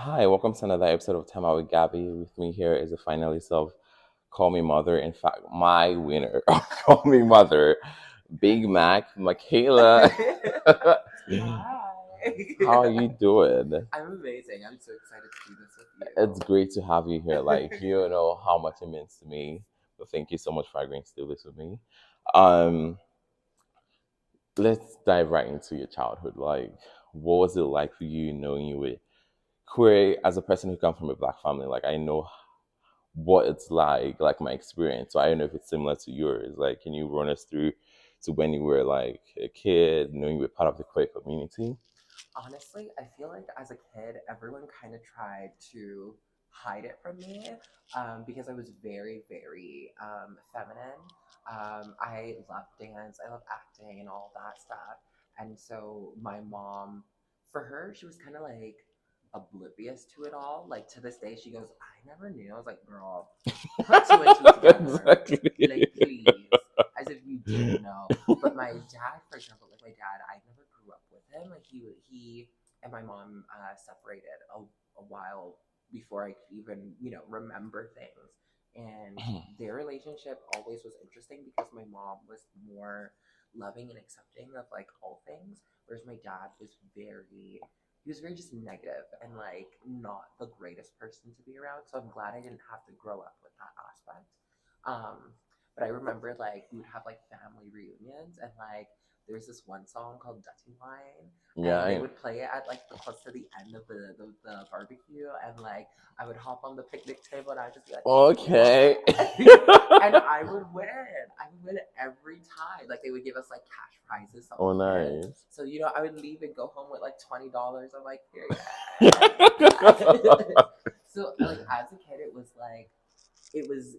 Hi, welcome to another episode of Time Out with Gabby. With me here is the finalist of Call Me Mother. In fact, my winner of Call Me Mother, Big Mac, Makayla. Hi. How are you doing? I'm amazing. I'm so excited to do this with It's you. great to have you here. Like, you know how much it means to me. So thank you so much for agreeing to do this with me. Um, let's dive right into your childhood. Like, what was it like for you knowing you were queer as a person who comes from a black family? Like, I know what it's like my experience. So I don't know if it's similar to yours. Like, can you run us through to when you were like a kid, knowing you were part of the queer community? Honestly, I feel like as a kid, everyone kind of tried to hide it from me because I was very, very feminine. I love dance, I love acting, and all that stuff. And so my mom, for her, she was kind of like oblivious to it all. Like to this day, she goes, "I never knew." I was like, "Girl, put two and two together. Exactly. Like, please." As if you didn't know. But my dad, for example, like my dad, I never grew up with him. Like he and my mom separated a while before I could even remember things. And their relationship always was interesting because my mom was more loving and accepting of like all things, whereas my dad was very just negative and like not the greatest person to be around. So I'm glad I didn't have to grow up with that aspect. Um, but I remember like we would have like family reunions and like there's this one song called Dirty Wine Yeah. and they would play it at like the close to the end of the barbecue and like I would hop on the picnic table and I would just be like, Okay. and I would win. I would win every time. Like they would give us like cash prizes, some Oh, kids. nice. So I would leave and go home with like $20. I'm like, here, yeah. So like as a kid, it was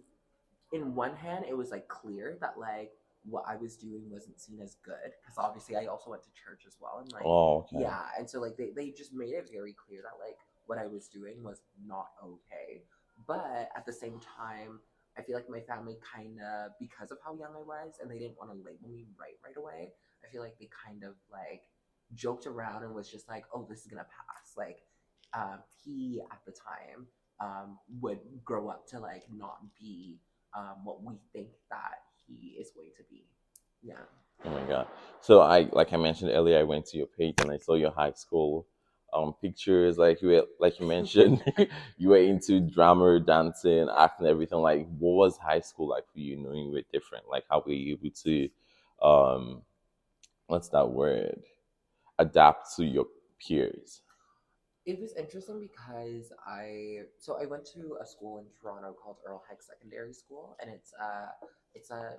in one hand, it was like clear that like what I was doing wasn't seen as good because obviously I also went to church as well and like Oh, okay. yeah, and so like they just made it very clear that like what I was doing was not okay. But at the same time, I feel like my family kind of because of how young I was and they didn't want to label me right away. I feel like they kind of like joked around and was just like, "Oh, this is gonna pass." Like he at the time would grow up to like not be what we think that he is going to be. Yeah. Oh my god. So like I mentioned earlier, I went to your page and I saw your high school pictures. Like you mentioned, you were into drama, dancing, acting, everything. Like, what was high school like for you, knowing you were different? Like, how were you able to um what's that word? Adapt to your peers. It was interesting because I went to a school in Toronto called Earl Haig Secondary School, and it's a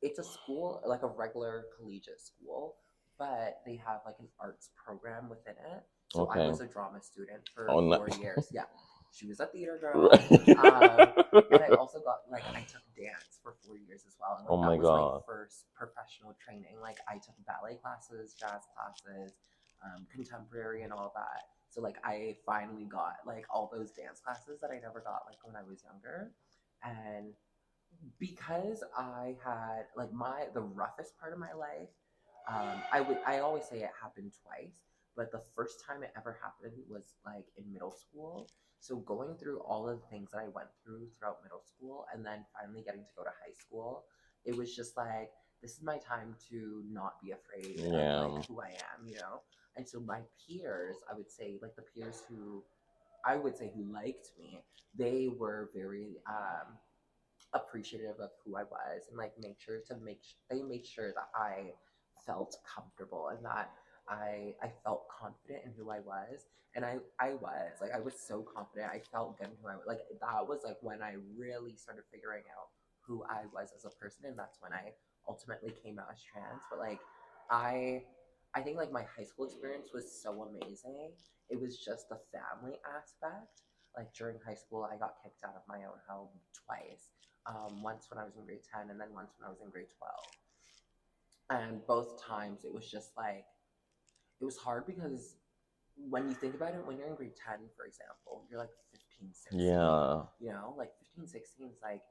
it's a school like a regular collegiate school, but they have like an arts program within it. So I Okay. was a drama student for Oh no. 4 years. Yeah, she was a theater girl, and I Right. also got like I took dance for 4 years as well, and Oh like my that was my god. first professional training. Like I took ballet classes, jazz classes, contemporary, and all that. So like I finally got like all those dance classes that I never got like when I was younger, and because I had like the roughest part of my life. I always say it happened twice, but the first time it ever happened was like in middle school. So going through all of the things that I went through throughout middle school, and then finally getting to go to high school, it was just like this is my time to not be afraid of like Yeah. who I am. And so my peers, I would say, like the peers who I would say who liked me, they were very appreciative of who I was and like they made sure that I felt comfortable and that I felt confident in who I was and I was so confident. I felt good in who I was. Like that was like when I really started figuring out who I was as a person, and that's when I ultimately came out as trans. But like I I think like my high school experience was so amazing. It was just the family aspect. Like during high school I got kicked out of my own home twice, once when I was in grade 10 and then once when I was in grade 12. And both times it was just like, it was hard because when you think about it, when you're in grade 10, for example, you're like 15, 16, Yeah. like 15, 16 is like,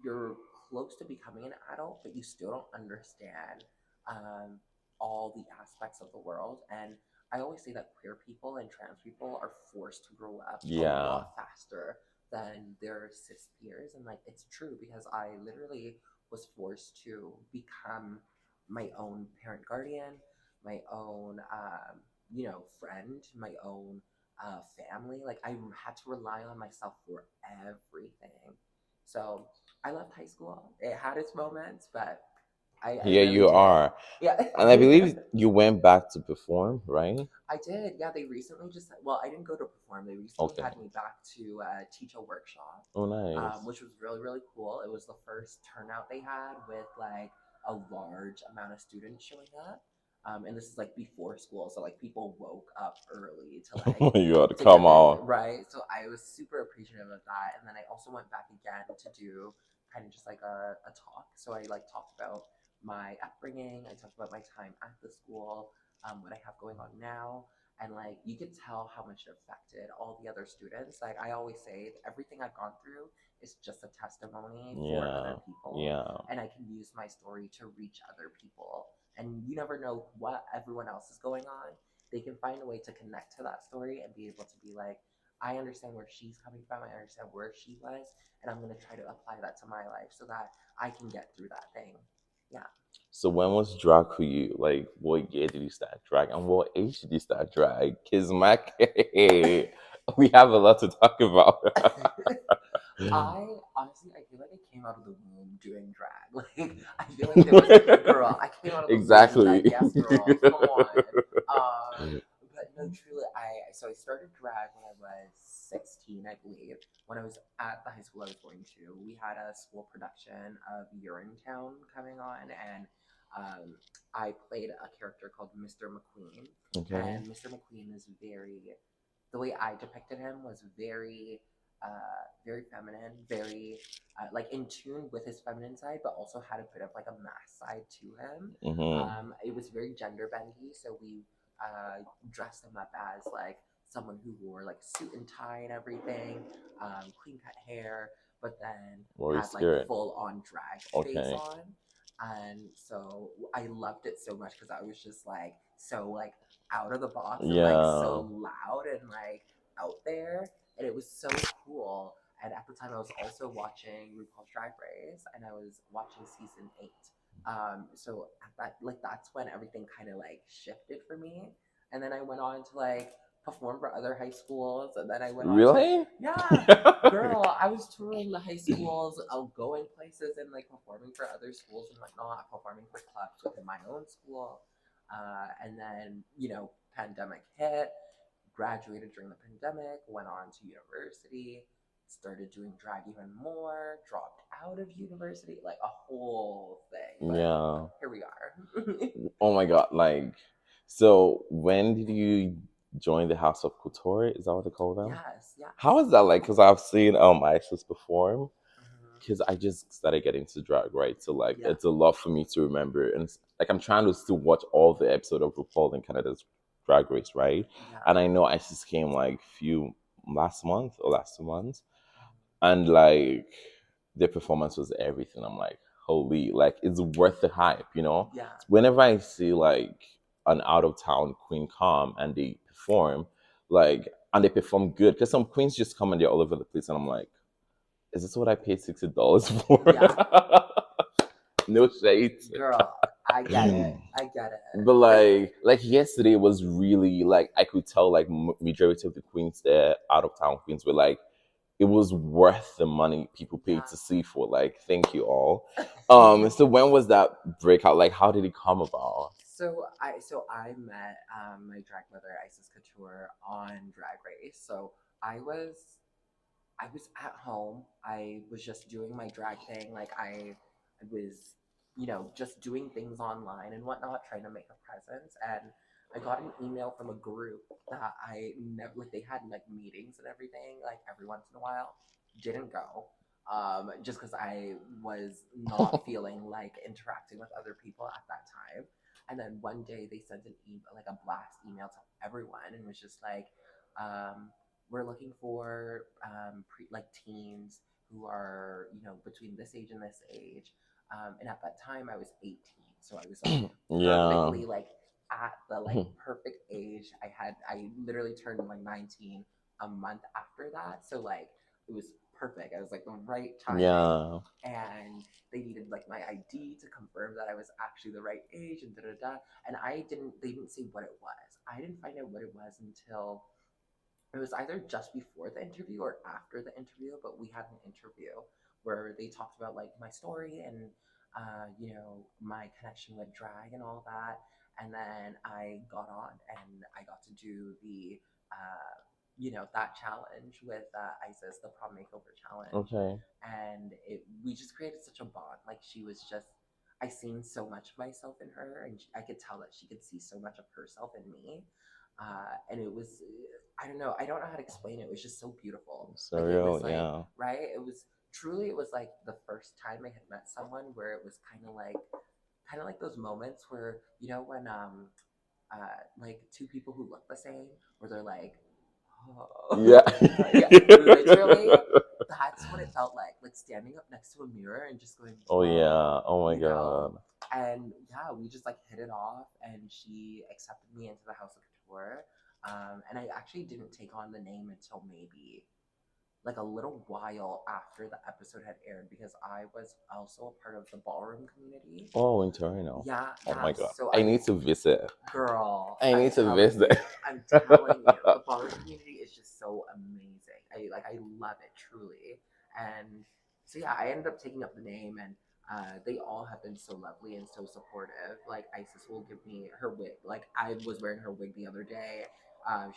you're close to becoming an adult, but you still don't understand um, all the aspects of the world. And I always say that queer people and trans people are forced to grow up a Yeah. lot faster than their cis peers. And like, it's true because I literally was forced to become my own parent guardian, my own, friend, my own family. Like, I had to rely on myself for everything. So I loved high school. It had its moments, but I Here really you did. are. Yeah. And I believe you went back to perform, right? I did. Yeah, they recently just, well, I didn't go to perform. They recently Okay. had me back to teach a workshop, Oh, nice. which was really, really cool. It was the first turnout they had with like a large amount of students showing up. And this is like before school. So like people woke up early to Oh like my God, to come get there, on. right? So I was super appreciative of that. And then I also went back again to do kind of just like a talk. So I like talked about my upbringing. I talked about my time at the school, what I have going on now. And like you could tell how much it affected all the other students. Like I always say, everything I've gone through is just a testimony for other Yeah, people. yeah. And I can use my story to reach other people. And you never know what everyone else is going on. They can find a way to connect to that story and be able to be like, I understand where she's coming from. I understand where she was. And I'm going to try to apply that to my life so that I can get through that thing. Yeah. So when was drag for you? Like, what year did you start drag, and what age did you start drag? Cause Mac, we have a lot to talk about. I honestly, I feel like I came out of the womb doing drag. Like, I feel like there was, girl, I came out of the womb Exactly. like, yes, girl, come on. But no, truly, I started drag when I was 16, I believe. When I was at the high school I was going to, we had a school production of Urinetown coming on, and I played a character called Mr. McQueen, Okay. and Mr. McQueen is very, the way I depicted him was very very feminine, very like in tune with his feminine side, but also had a bit of like a mass side to him. Mm-hmm. It was very gender bendy, so we dressed him up as like someone who wore like a suit and tie and everything, clean cut hair, but then What had is like scared? full on drag face Okay. on. And so I loved it so much because I was just like so like out of the box and like so Yeah. loud and like out there, and it was so cool. And at the time, I was also watching RuPaul's Drag Race, and I was watching season 8. So at that, like, that's when everything kind of like shifted for me. And then I went on to like perform for other high schools, and then I went on to, Really? yeah, girl, I was touring the high schools, going places and like performing for other schools and whatnot, performing for clubs within my own school. And then, pandemic hit, graduated during the pandemic, went on to university, started doing drag even more, dropped out of university, like a whole thing. But Yeah. here we are. Oh my God. Like, so when did you join the House of Couture? Is that what they call them? Yes, How yes. is that like? Because I've seen Isis perform. Mhm. Because I just started getting to drag, right? So like, Yeah, it's a lot for me to remember, and like I'm trying to still watch all the episode of RuPaul and Canada's Drag Race, right? And yeah. I know Isis came like few last month or last 2 months, and like their performance was everything. I'm like, holy, like it's worth the hype, you know. Yeah, Whenever I see like an out of town queen come and they perform, like and they perform good, because some queens just come and they're all over the place, and I'm like, is this what I paid $60 for? yeah. No shade. Girl, I get it. I get But it. like yesterday was really like I could tell like majority of the queens there, out of town queens, were like it was worth the money people paid Yeah. to see for. Like, thank you all. So when was that breakout? Like, how did it come about? So I met my drag mother Isis Couture on Drag Race. So I was I was at home. I was just doing my drag thing. Like I was, just doing things online and whatnot, trying to make a presence. And I got an email from a group that I never, like, they had like meetings and everything, like every once in a while. Didn't go. Just because I was not feeling like interacting with other people at that time. And then one day they sent an email, like a blast email to everyone, and was just like, um, we're looking for like teens who are between this age and this age, and at that time I was 18, so I was like Yeah. perfectly like at the like perfect age. I literally turned like 19 a month after that, so like it was perfect. I was like the right timing, Yeah. and they needed like my ID to confirm that I was actually the right age and da da da. And I didn't. They didn't say what it was. I didn't find out what it was until it was either just before the interview or after the interview, but we had an interview where they talked about like my story and my connection with drag and all that. And then I got on and I got to do the that challenge with Isis, the prom makeover challenge. Okay. And we just created such a bond. Like she was just, I seen so much of myself in her, and I could tell that she could see so much of herself in me. And it was, I don't know how to explain it. It was just so beautiful. Like it was Surreal, like, yeah. right? It was truly, it was like the first time I had met someone where it was kind of like those moments where, when, like two people who look the same, where they're like, oh, Yeah. yeah, literally, that's what it felt like standing up next to a mirror and just going, Oh whoa, yeah. Oh my you know? god. And yeah, we just like hit it off, and she accepted me into the House of Couture. And I actually didn't take on the name until maybe like a little while after the episode had aired, because I was also a part of the ballroom community. Oh, in Torino. Yeah, Oh yeah. my god. So I I, need to visit. girl, I I'm need to telling visit. you, I'm telling you, the ballroom community is just so amazing. I love it truly. And so yeah, I ended up taking up the name, and they all have been so lovely and so supportive. Like Isis will give me her wig. Like I was wearing her wig the other day.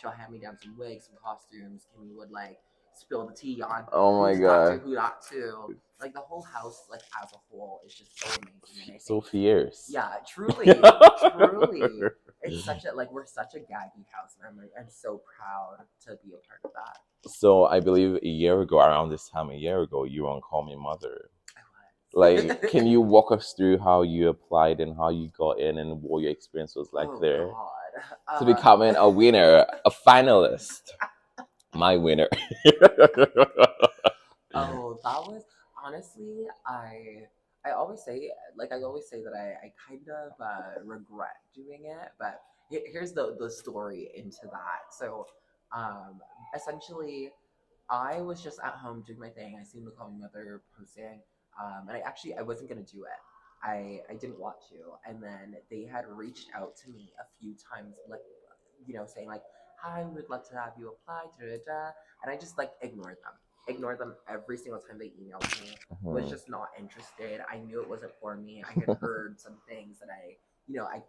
She'll hand me down some wigs, some costumes. Kimmy would like spill the tea on Oh who my to talk to, god. who not to. Like the whole house, like as a whole, is just so amazing. And I So think, fierce. yeah, truly, truly, it's such a like we're such a gaggy house, and I'm so proud to be a part of that. So I believe a year ago, around this time a year ago, you were on Call Me Mother. I Like, was. can you walk us through how you applied and how you got in and what your experience was like Oh there God. to becoming a winner, a finalist, my winner? Oh, that was honestly, I always say, I always say that I kind of regret doing it, but here's the story into that. So, um, essentially, I was just at home doing my thing. I seen the Call Me Mother posting, and I wasn't gonna do it. I didn't want to, and then they had reached out to me a few times, like saying like, "Hi, we would love to have you apply," da da da, and I just like ignored them every single time they emailed me. Was Mhm. just not interested. I knew it wasn't for me. I had heard some things that I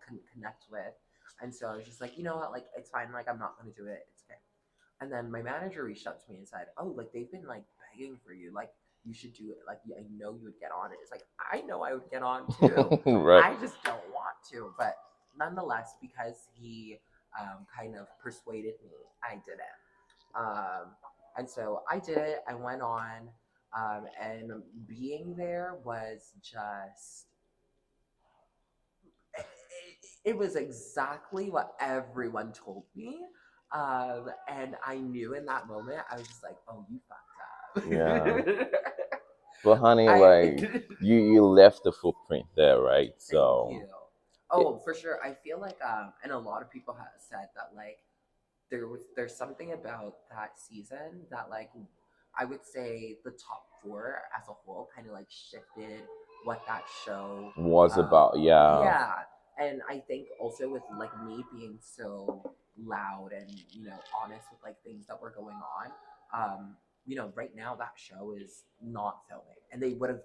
couldn't connect with, and so I was just like, you know what, like it's fine. Like I'm not gonna do it. It's okay. And then my manager reached out to me and said, "Oh, like they've been like begging for you. Like you should do it. Like I know you would get on it." It's like I know I would get on too. Right. I just don't want to. But nonetheless, because he kind of persuaded me, I did it. And so I did it. I went on, and being there was just it was exactly what everyone told me. And I knew in that moment, I was just like, oh, you Yeah. fucked up. But honey, I like you left the footprint there, right? thank So you. Oh, for sure. I feel like and a lot of people have said that like there's something about that season that like I would say the top four as a whole kind of like shifted what that show was about, yeah. yeah. And I think also with like me being so loud and honest with like things that were going on, right now that show is not filming, and they would have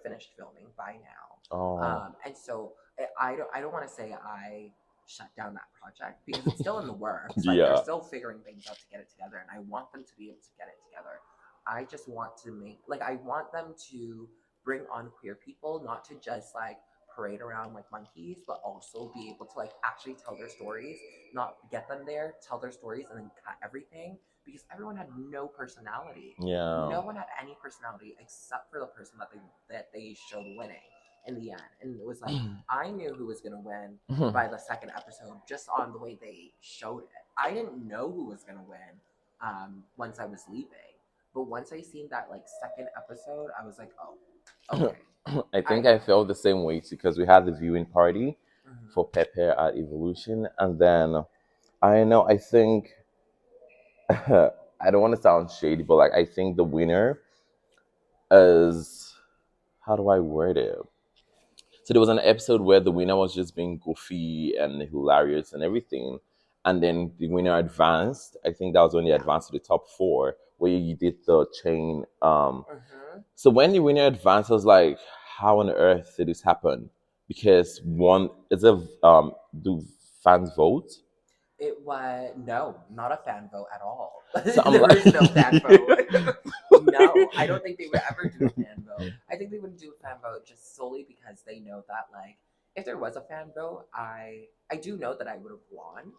finished filming by now. Oh, And so I don't want to say I shut down that project because it's still in the works. Like they're yeah. still figuring things out to get it together, and I want them to be able to get it together. I just want to make like I want them to bring on queer people, not to just like parade around like monkeys, but also be able to like actually tell their stories, not get them there, tell their stories, and then cut everything because everyone had no personality. Yeah. No one had any personality except for the person that they showed winning in the end. And it was like I knew who was gonna win by the second episode just on the way they showed it. I didn't know who was gonna win once I was leaving. But once I seen that like second episode, I was like, oh, okay. I think I I felt the same way too because we had the viewing party. Hmm. for Pepe at Evolution. And then I know, I think, I don't want to sound shady, but like, I think the winner is, how do I word it? So there was an episode where the winner was just being goofy and hilarious and everything. And then the winner advanced. I think that was when they Yeah. advanced to the top four, where you did the chain. Hmm. So when the winner advanced, I was like, how on earth did this happen? Because one, is a do fans vote? It was no, not a fan vote at all. So I'm There like, is no fan vote. No, I don't think they would ever do a fan vote. I think they wouldn't do a fan vote just solely because they know that like if there was a fan vote, I do know that I would have won.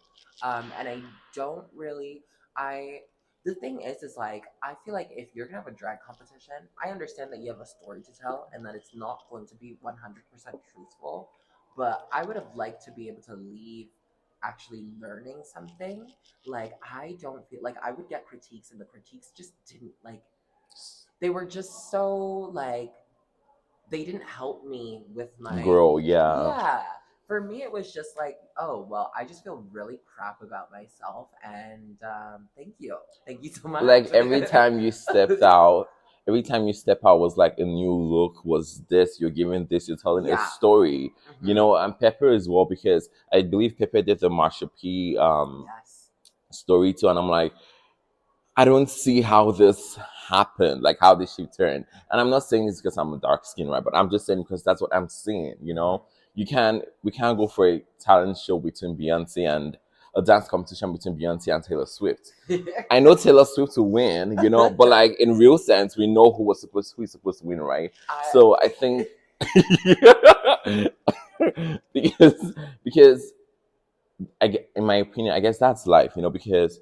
And I don't really I the thing is like I feel like if you're gonna have a drag competition, I understand that you have a story to tell and that it's not going to be 100% truthful. But I would have liked to be able to leave actually learning something. Like I don't feel like I would get critiques and the critiques just didn't like they were just so like they didn't help me with my grow, yeah. yeah. For me it was just like, oh well, I just feel really crap about myself and thank you. Thank you so much. Like every time you step out was like a new look, was this, you're giving this, you're telling a Yeah. story, Hmm. and Pepper as well, because I believe Pepper did the Marsha P Yes. story too, and I'm like, I don't see how this happened, like how this should turn. And I'm not saying this because I'm a dark skin, right? But I'm just saying because that's what I'm seeing. Hmm. We can't go for a talent show between Beyonce and a dance competition between Beyonce and Taylor Swift. I know Taylor Swift to win, but like in real sense, we know who is supposed to win, right? I So I think because in my opinion, I guess that's life, because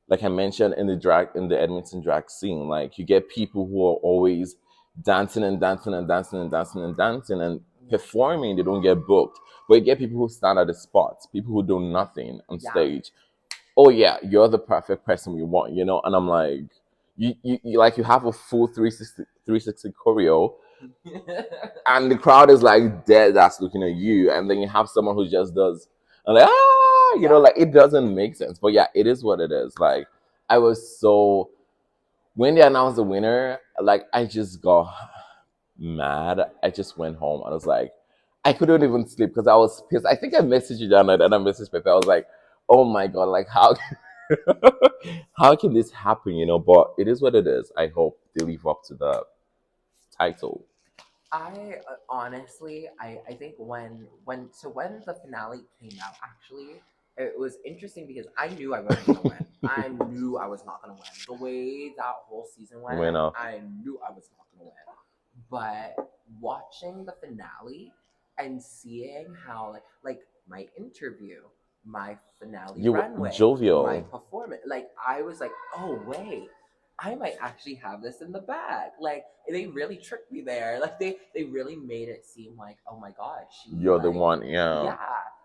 like I mentioned in the Edmonton drag scene, like you get people who are always dancing and dancing and dancing and dancing and dancing and yeah. performing, they don't get booked. But you get people who stand at the spots, people who do nothing on Yeah. stage. Oh yeah, you're the perfect person we want. And I'm like, you have a full 360 choreo, and the crowd is like dead that's looking at you, and then you have someone who just does, and like, Yeah. like it doesn't make sense. But yeah, it is what it is. Like I was so when they announced the winner, like I just got mad. I just went home. I was like, I couldn't even sleep because I was pissed. I think I messaged you that night and I messaged Pepe. I was like, oh my god, like how how can this happen? But it is what it is. I hope they live up to the title. I honestly, I think when the finale came out, actually, it was interesting because I knew I wasn't gonna win. I knew I was not gonna win. The way that whole season went, Winner. I knew I was not gonna win. But watching the finale and seeing how like my interview, my finale You runway, my jovial. performance, like I was like, oh wait, I might actually have this in the bag. Like they really tricked me there. Like they really made it seem like, oh my god, she You're the like one, yeah. yeah.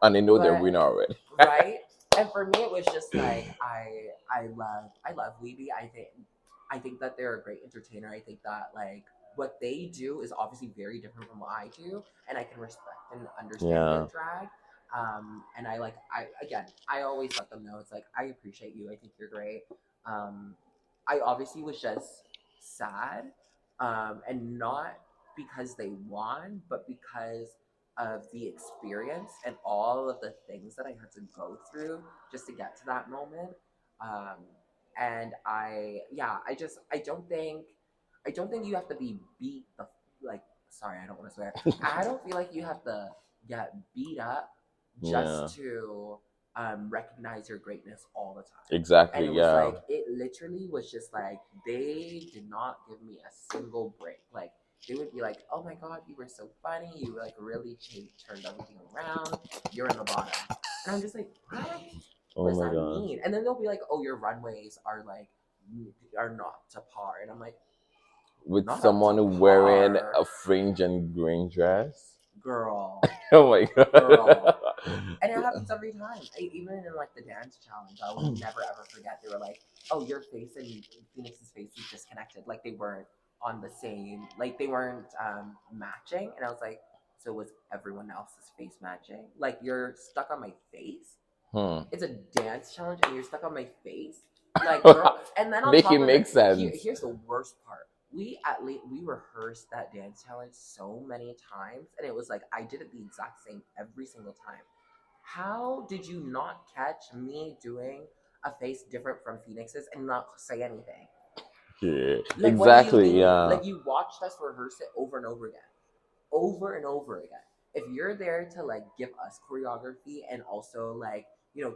And they know they're But winner already. right? And for me it was just like I love Weeby. I think that they're a great entertainer. I think that like what they do is obviously very different from what I do, and I can respect and understand their Yeah. drag. And I again I always let them know it's like I appreciate you. I think you're great. Um, I obviously was just sad, and not because they won, but because of the experience and all of the things that I had to go through just to get to that moment. Um, and yeah, I don't think you have to be beat the like. Sorry, I don't want to swear. I don't feel like you have to get beat up Yeah. just to recognize your greatness all the time. And Exactly, it was yeah. like it literally was just like they did not give me a single break. Like they would be like, "Oh my god, you were so funny. You like really turned everything around. You're in the bottom." And I'm just like, "What? What Oh does my that god. mean?" And then they'll be like, "Oh, your runways are not to par." And I'm like, With "Not up to someone wearing par, a fringe and green dress. girl, Oh my girl." god. And it happens every time. Even in like the dance challenge, I will never ever forget. They were like, "Oh, your face and Phoenix's face is disconnected. Like they weren't on the same. Like they weren't matching." And I was like, so was everyone else's face matching? Like you're stuck on my face. Hmm. It's a dance challenge, and you're stuck on my face. Like girl, and then on Make it top of make it, sense. here's the worst part. We at least we rehearsed that dance challenge so many times, and it was like I did it the exact same every single time. How did you not catch me doing a face different from Phoenix's and not say anything? Yeah, Like, what do you exactly. mean? Yeah, Like, you watched us rehearse it over and over again, over and over again. If you're there to like give us choreography and also like,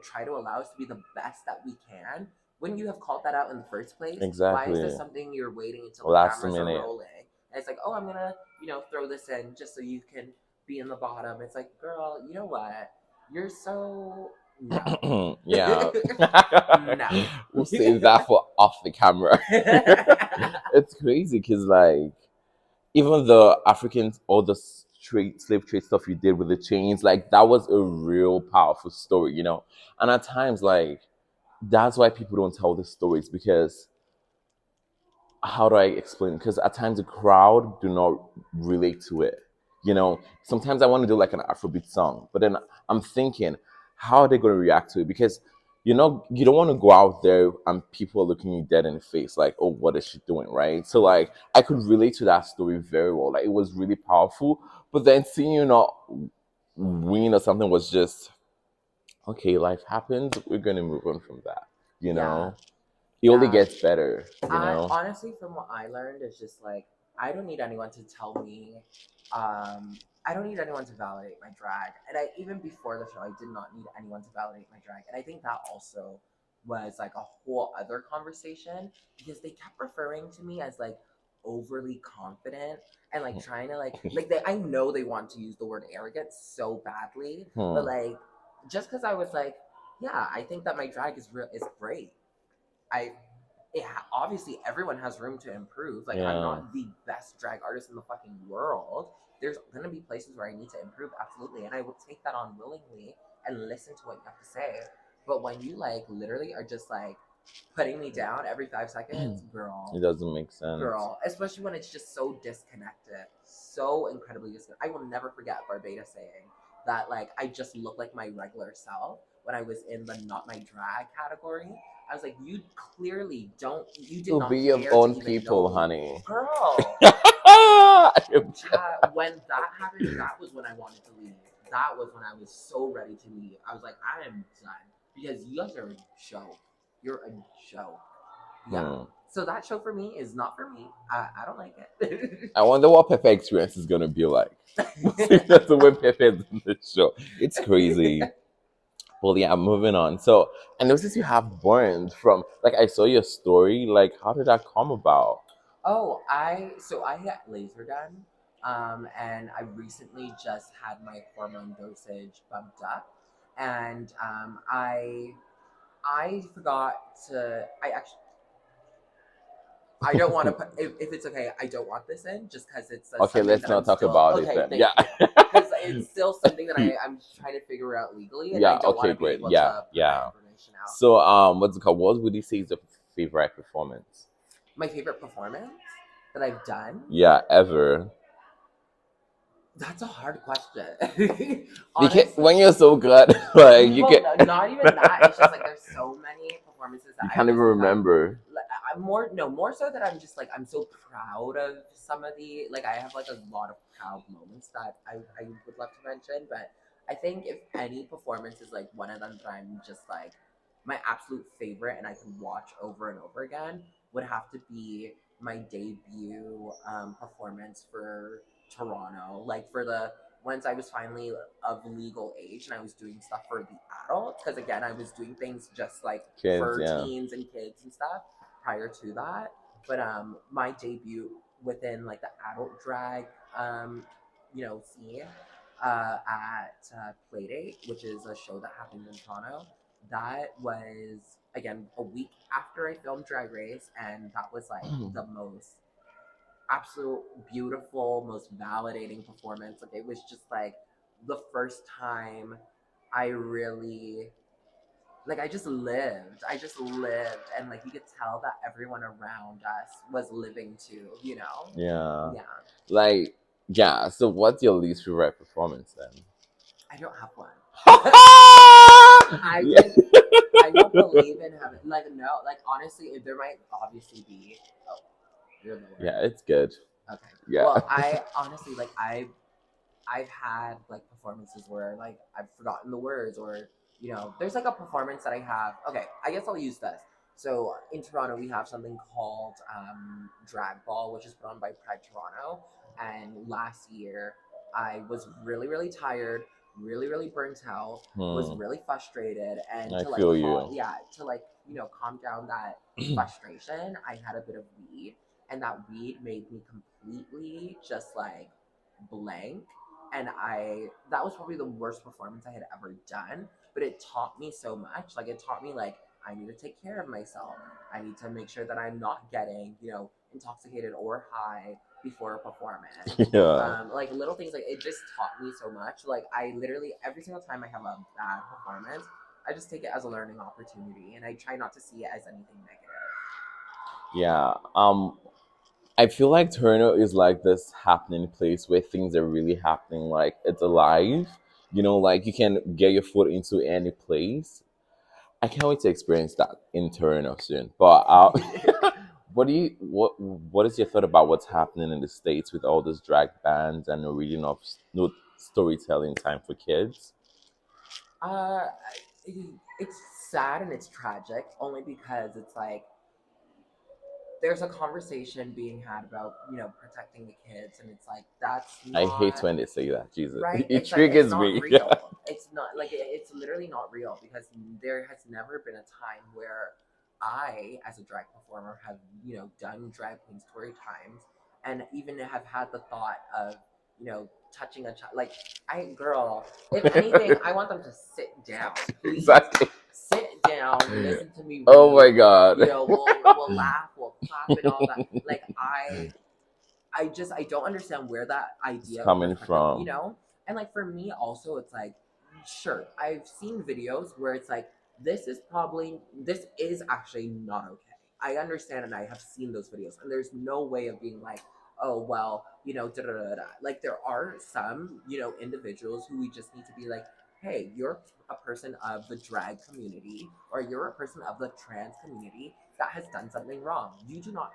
try to allow us to be the best that we can, wouldn't you have called that out in the first place? Why is this exactly. something you're waiting until the Last cameras are minute. rolling? And it's like, oh, I'm gonna, throw this in just so you can be in the bottom. It's like, girl, you know what? You're so no. Yeah. No. We'll save that for off the camera. It's crazy because, like, even the Africans, all the slave trade stuff you did with the chains, like, that was a real powerful story, you know? And at times, like, that's why people don't tell the stories because how do I explain? Because at times the crowd do not relate to it. You know, sometimes I want to do like an Afrobeat song, but then I'm thinking, how are they going to react to it? Because you don't want to go out there and people are looking you dead in the face, like, oh, what is she doing, right? So like, I could relate to that story very well. Like, it was really powerful. But then seeing you not win or something was just okay. Life happens. We're gonna move on from that. You Yeah. know, it only Yeah. gets better. You I know. honestly, from what I learned, is just like I don't need anyone to tell me. I don't need anyone to validate my drag, and I even before the show, I did not need anyone to validate my drag, and I think that also was like a whole other conversation because they kept referring to me as like overly confident and like trying to like they I know they want to use the word arrogant so badly, but Hmm. like just because I was like, yeah, I think that my drag is great. I obviously everyone has room to improve. Like I'm Yeah. not the best drag artist in the fucking world. There's gonna be places where I need to improve, absolutely, and I will take that on willingly and listen to what you have to say. But when you like literally are just like putting me down every 5 seconds, It girl, doesn't make sense. girl, especially when it's just so disconnected, so incredibly disconnected. I will never forget Barbados saying that like I just look like my regular self when I was in the not my drag category. I was like, you clearly don't, you did To not be your care to own even know people, me, honey. girl. When that happened, that was when I wanted to leave. That was when I was so ready to leave. I was like, I am done because you guys are a joke. You're a joke. Yeah. Hmm. So that show for me is not for me. I don't like it. I wonder what Pepe experience is gonna be like. That's the way Pepe is in the show. It's crazy. Well, yeah, moving on. So I noticed you have burns from like I saw your story. Like, how did that come about? Oh, I had laser done, and I recently just had my hormone dosage bumped up, and I forgot to. I don't want to put if it's okay. I don't want this in just because it's Okay, something let's that I'm not talk still about it okay. then. Thank Yeah. you, because it's still something that I'm trying to figure out legally, and I Yeah. don't want Okay. to be Great. able Yeah. to put that Yeah. information out. So, what's it called? What would you say is your favorite performance? My favorite performance that I've done. Yeah, ever. That's a hard question. Because Honestly, when you're so good, like you well, can, no, not even that. It's just like there's so many performances that you I can't even was like, remember. I'm more no more so that I'm just like I'm so proud of some of the like I have like a lot of proud moments that I would love to mention, but I think if any performance is like one of them that I'm just like my absolute favorite and I can watch over and over again would have to be my debut performance for Toronto, like for the once I was finally of legal age and I was doing stuff for the adults, because again, I was doing things just like Kids, for yeah. teens and kids and stuff prior to that. But my debut within like the adult drag, scene at Playdate, which is a show that happened in Toronto. That was again a week after I filmed Drag Race, and that was like the most absolute beautiful, most validating performance. Like it was just like the first time I really like I just lived. I just lived and like you could tell that everyone around us was living too, you know? Yeah. Yeah. Like Yeah. So, what's your least favorite performance then? I don't have one. I Yeah. just I don't believe in having like no like honestly there might obviously be oh you're lower. Yeah, it's good. Okay. Yeah. Well, I honestly like I've had like performances where like I've forgotten the words or there's like a performance that I have. Okay, I guess I'll use this. So in Toronto we have something called Drag Ball, which is put on by Pride Toronto. And last year I was really really tired, really really burnt out, was Hmm. really frustrated, and I to like feel you. yeah to like calm down that frustration, I had a bit of weed, and that weed made me completely just like blank. And that was probably the worst performance I had ever done, but it taught me so much. Like it taught me like I need to take care of myself. I need to make sure that I'm not getting intoxicated or high before a performance. Yeah. Like little things, like it just taught me so much. Like I literally every single time I have a bad performance, I just take it as a learning opportunity, and I try not to see it as anything negative. Yeah. I feel like Toronto is like this happening place where things are really happening. Like it's alive. Like you can get your foot into any place. I can't wait to experience that in Toronto soon. But what is your thought about what's happening in the States with all those drag bands and no reading of no storytelling time for kids? uh, it's sad and it's tragic only because it's like there's a conversation being had about protecting the kids, and it's like that's I hate not when they say that. Jesus, right. it It's like it's triggers not me. Yeah. real. It's not like it's literally not real because there has never been a time where I as a drag performer have done drag queen story times and even have had the thought of touching a child. Like I girl, if anything I want them to sit down, please Exactly. sit down, listen to me Oh my read. god. We'll laugh, we'll clap and all that. Like I don't understand where that It's idea or coming perspective, from. and like for me also it's like sure, I've seen videos where it's like this is actually not okay. I understand and I have seen those videos and there's no way of being like, oh well, da da da da. Like there are some, individuals who we just need to be like, hey, you're a person of the drag community or you're a person of the trans community that has done something wrong. You do not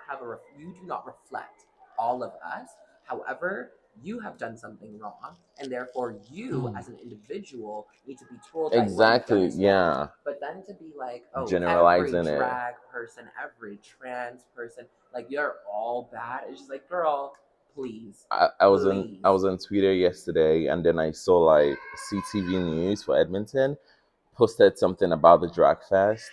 you do not reflect all of us. However, you have done something wrong, and therefore you, as an individual, need to be told that what you've done Exactly. is wrong. Yeah. But then to be like, oh, every Generalizing it. drag person, every trans person, like you're all bad. It's just like, girl, please, I please. was on Twitter yesterday, and then I saw like CTV News for Edmonton posted something about the drag fest.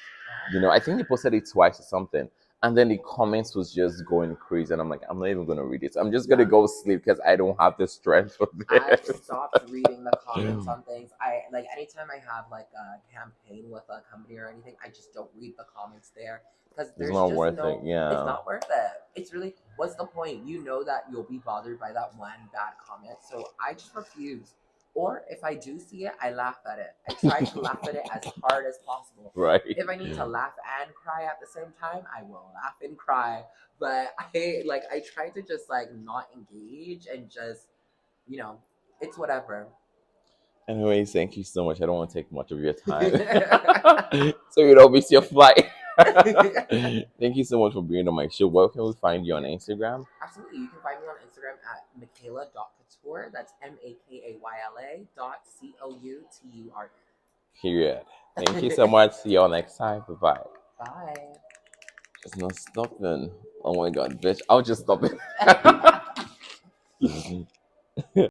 I think they posted it twice or something. And then the comments was just going crazy, and I'm like, I'm not even gonna read it. I'm just gonna Yeah. go sleep because I don't have the strength for I've this. stopped reading the comments on things. I like anytime I have like a campaign with a company or anything, I just don't read the comments there because It's there's not just worth it. no. It's Yeah. not worth it. It's really what's the point? You know that you'll be bothered by that one bad comment, so I just refuse. Or if I do see it, I laugh at it. I try to laugh at it as hard as possible. Right. If I need to laugh and cry at the same time, I will laugh and cry. But I try to just like not engage and just you know it's whatever. Anyways, thank you so much. I don't want to take much of your time. So you don't miss your flight. Thank you so much for being on my show. Where can we find you on Instagram? Absolutely. You can find me on Instagram at Makayla.couture. That's Makayla .COUTURE. Period. Thank you so much. See y'all next time. Bye bye. Bye. It's not stopping. Oh my god, bitch. I'll just stop it.